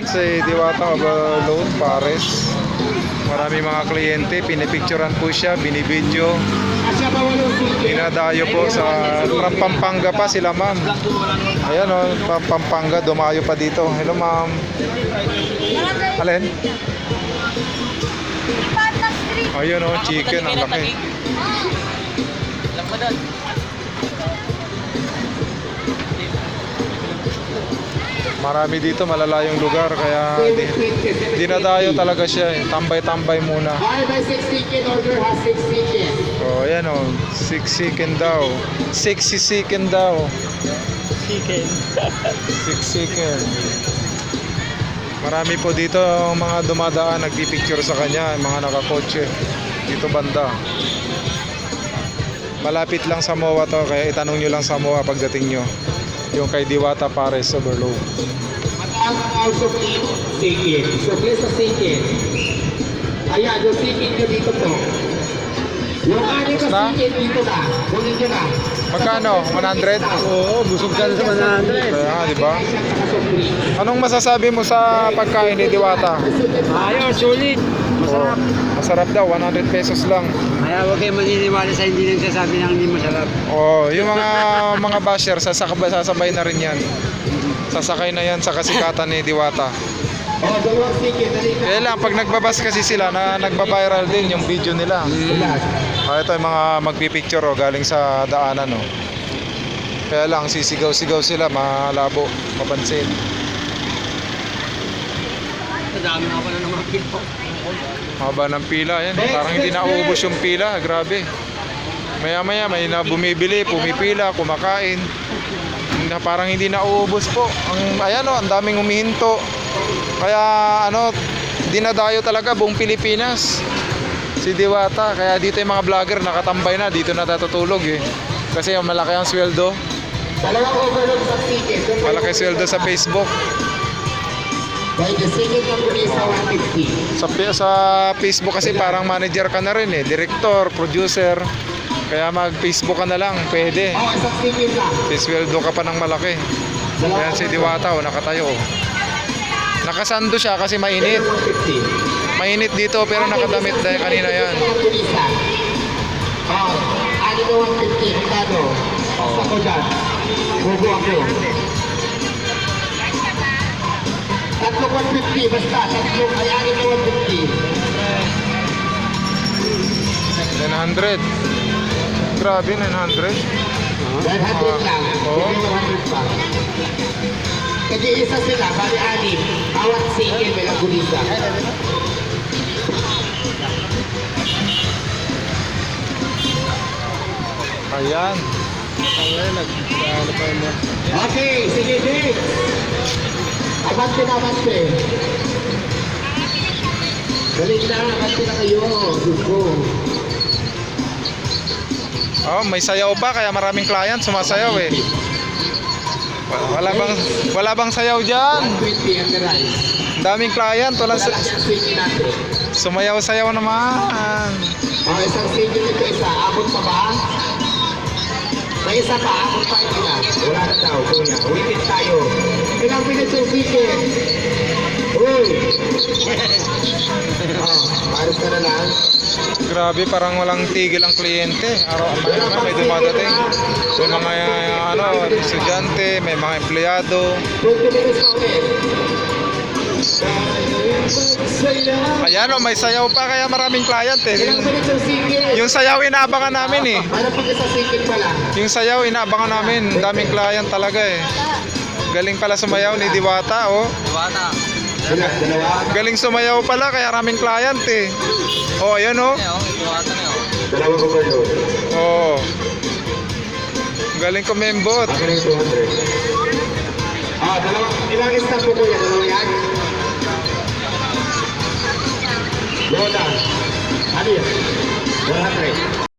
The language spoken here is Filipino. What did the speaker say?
Si Diwata Overload Pares. Marami mga kliyente, pinipicturan po siya, binibidyo. Dinadayo po sa Pampanga pa sila ma'am. Ayan o, Pampanga, dumayo pa dito. Hello ma'am. Alin? Ayun o, chicken, ang laki. Marami dito, malalayong lugar, kaya dinadayo talaga siya eh. Tambay-tambay muna. Oh, ayan o, 6 chicken daw. 6 chicken daw. Chicken. 6 chicken. Marami po dito mga dumadaan, nagpipicture sa kanya, mga nakakotse. Dito banda. Malapit lang sa MOA to, kaya itanong nyo lang sa MOA pagdating nyo. Yung kay Diwata Pares Overload. Also chicken. So please sa chicken. Ayan, yung chicken nyo dito po. Yung ano ka chicken dito na. Kunin nyo na. Magkano? 100? Oo, busog ka sa 100. Kaya, di ba? Anong masasabi mo sa pagkain ni Diwata? Ayos, sulit. Masarap. Masarap daw, 100 pesos lang. Kaya huwag kayo maniniwala sa hindi nagsasabi ng hindi masarap. Oh, yung mga basher, sasabay na rin yan. Sasakay na yan sa kasikatan ni Diwata. Oh, dalawang chicken. Kaya lang, pag nagbabas kasi sila, nagba-viral din yung video nila. Ito yung mga magpipicture galing sa daanan. Kaya lang, sisigaw-sigaw sila, malabo, mapansin. Madami nga pala ng mga pila. Haba ng pila, yan. Parang hindi nauubos yung pila, grabe. Maya-maya, may na bumibili, pumipila, kumakain. Parang hindi nauubos po. Ayan ang daming humihinto. Kaya dinadayo talaga buong Pilipinas si Diwata. Kaya dito yung mga vlogger nakatambay na, dito na natutulog eh. Kasi malaki ang sweldo. Dalawang overload sa chicken. Malaki sweldo sa Facebook. By the chicken company sa 150. Sa Facebook kasi parang manager ka na rin eh, director, producer. Kaya mag-Facebook ka na lang, pwede. Oh, isang chicken lang. Sweldo ka pa ng malaki. Ayan si Diwata nakatayo. Nakasando siya kasi mainit. 150. Mainit dito pero nakadamit dahil kanina yan. Oh, ano na 150? Magkano? Ako dyan. Bobo ako. Tatlo 150, basta. Tatlo, ay ano na 150. 900. Grabe, 900. 900 lang. Oo. 100 pa. Kasi isa sila, bali-anim. Bawat chicken may nagulisa. Ayan. Okay, sige, Dick. Abante na, abante. Galing na, abante na kayo. Gusto. Oh, may sayaw pa kaya maraming client sumasayaw eh. Wala bang sayaw diyan? 120 ang rice. Daming client, walang Wala siyang chicken natin. sumayaw-sayaw naman. Oh, isang chicken ito isa. Abot pa ba? May isa pa, abot pa ito na. Wala na daw, kuya. Ulitin tayo. Ilang minutes yung chicken? Uy! Oh, pares ka na lang. Grabe, parang walang tigil ang kliyente. Araw-araw may dumadating. May mga estudyante, may mga empleyado. 20 minutes pa ulit. Ayan may sayaw pa kaya maraming client eh. Ilang minutes yung chicken? Yung sayaw inaabangan namin eh. Ano pag isang chicken pa lang? Yung sayaw inaabangan namin. Daming client talaga eh. Galing pala sumayaw ni Diwata Diwata. Dalawa? Galing sumayaw pala kaya maraming client eh. Ayan Diwata na yun. Dalawang overload. Galing kumembot. Ako na yung 200. Ah, dalawang, ilang stop po kuya? Dalawa yan? Lola. Ano yan? 100.